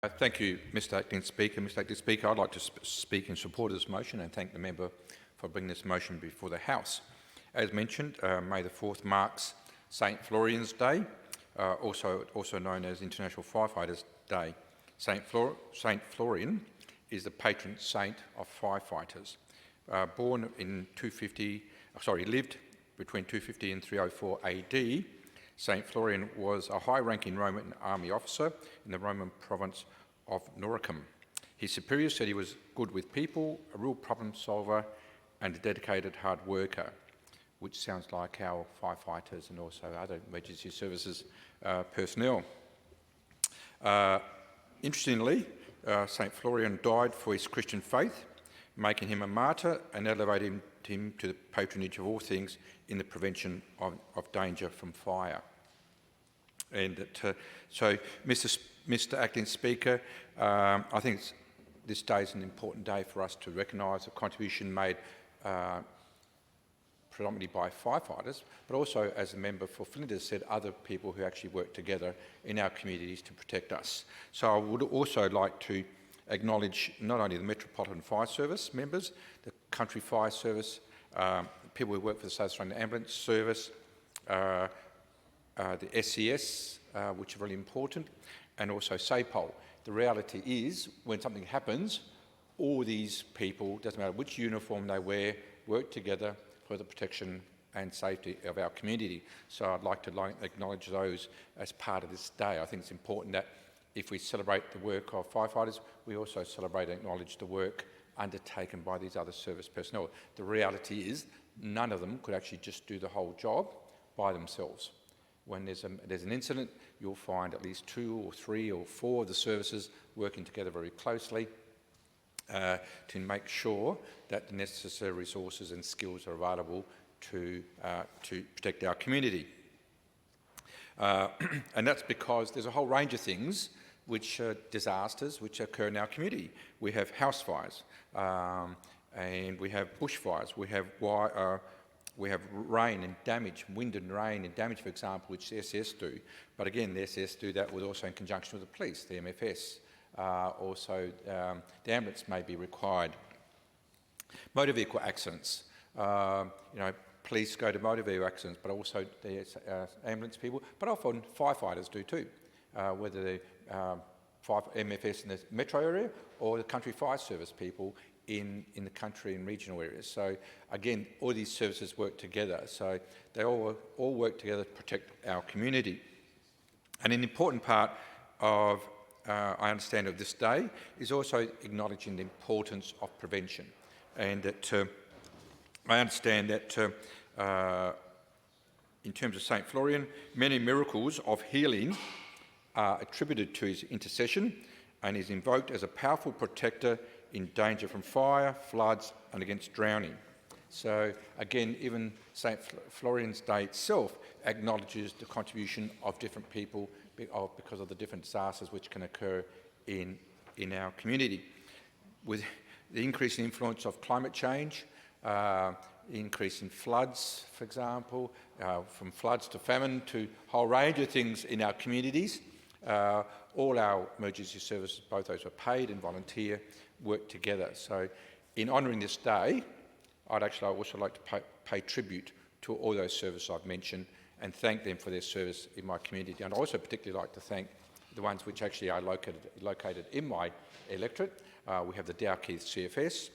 Thank you, Mr Acting Speaker. Mr Acting Speaker, I'd like to speak in support of this motion and thank the member for bringing this motion before the House. As mentioned, May the 4th marks St Florian's Day, also known as International Firefighters Day. St Florian is the patron saint of firefighters. Born in lived between 250 and 304 AD, St Florian was a high-ranking Roman army officer in the Roman province of Noricum. His superiors said he was good with people, a real problem solver, and a dedicated hard worker, which sounds like our firefighters and also other emergency services personnel. Interestingly, St Florian died for his Christian faith, making him a martyr and elevating him to the patronage of all things in the prevention of danger from fire. And so, Mr Acting Speaker, I think this day is an important day for us to recognise the contribution made predominantly by firefighters, but also, as the member for Flinders said, other people who actually work together in our communities to protect us. So I would also like to acknowledge not only the Metropolitan Fire Service members, the Country Fire Service, people who work for the St Florian Ambulance Service, the SES, which are really important, and also SAPOL. The reality is, when something happens, all these people, doesn't matter which uniform they wear, work together for the protection and safety of our community. So I'd like to acknowledge those as part of this day. I think it's important that if we celebrate the work of firefighters, we also celebrate and acknowledge the work undertaken by these other service personnel. The reality is, none of them could actually just do the whole job by themselves. When there's an incident, you'll find at least 2 or 3 or 4 of the services working together very closely to make sure that the necessary resources and skills are available to protect our community. And that's because there's a whole range of things which are disasters which occur in our community. We have house fires, and we have bushfires, we have rain and damage, wind and rain and damage, for example, which the SS do. But again, the SS do that also in conjunction with the police, the MFS. Also, the ambulance may be required. Motor vehicle accidents. Police go to motor vehicle accidents, but also the ambulance people, but often firefighters do too, whether they're MFS in the metro area or the country fire service people in the country and regional areas. So again, all these services work together. So they all work together to protect our community. And an important part of, I understand, of this day is also acknowledging the importance of prevention. And that I understand that in terms of St Florian, many miracles of healing are attributed to his intercession and is invoked as a powerful protector in danger from fire, floods, and against drowning. So again, even St Florian's Day itself acknowledges the contribution of different people because of the different disasters which can occur in our community. With the increasing influence of climate change, increase in floods, for example, from floods to famine to a whole range of things in our communities, all our emergency services, both those who are paid and volunteer, work together. So in honouring this day, I'd actually also like to pay tribute to all those services I've mentioned and thank them for their service in my community. And I also particularly like to thank the ones which actually are located in my electorate. We have the Dalkeith CFS,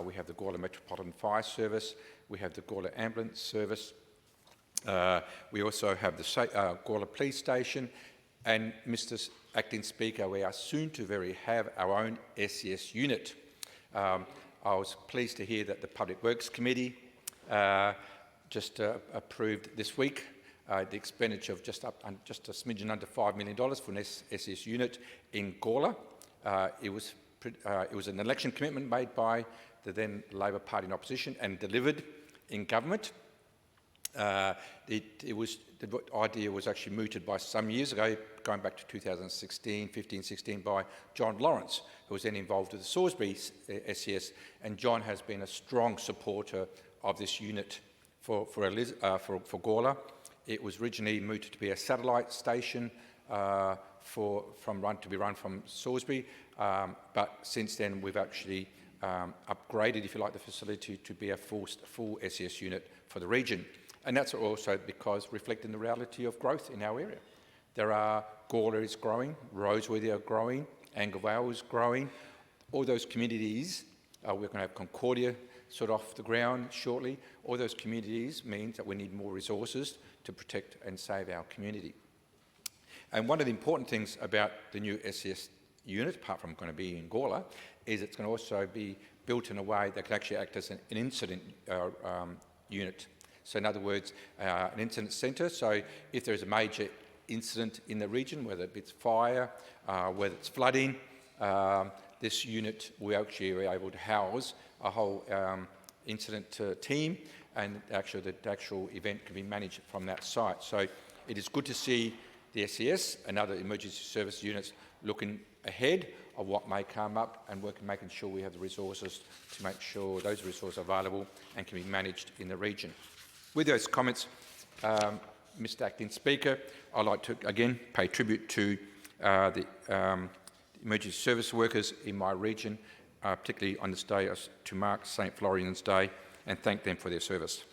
we have the Gawler Metropolitan Fire Service, we have the Gawler Ambulance Service, we also have the Gawler Police Station, and Mr Acting Speaker, we are soon to have our own SES unit. I was pleased to hear that the Public Works Committee just approved this week the expenditure of just a smidgen under $5 million for an SES unit in Gawler. It was an election commitment made by the then Labor Party in opposition and delivered in government. The idea was actually mooted by some years ago, going back to 2015-16, by John Lawrence, who was then involved with the Salisbury SES, and John has been a strong supporter of this unit for Gawler. It was originally mooted to be a satellite station to be run from Salisbury, but since then we've actually upgraded, if you like, the facility to be a full SES unit for the region. And that's also because reflecting the reality of growth in our area. Gawler is growing, Roseworthy are growing, Anglevale is growing. All those communities, we're going to have Concordia sort of off the ground shortly. All those communities means that we need more resources to protect and save our community. And one of the important things about the new SES unit, apart from going to be in Gawler, is it's going to also be built in a way that can actually act as an incident unit. So in other words, an incident centre. So if there's a major incident in the region, whether it's fire, whether it's flooding, this unit we actually are able to house a whole incident team, and the actual event can be managed from that site. So it is good to see the SES and other emergency service units looking ahead of what may come up and making sure we have the resources to make sure those resources are available and can be managed in the region. With those comments, Mr Acting Speaker, I'd like to again pay tribute to the emergency service workers in my region, particularly on this day to mark St Florian's Day, and thank them for their service.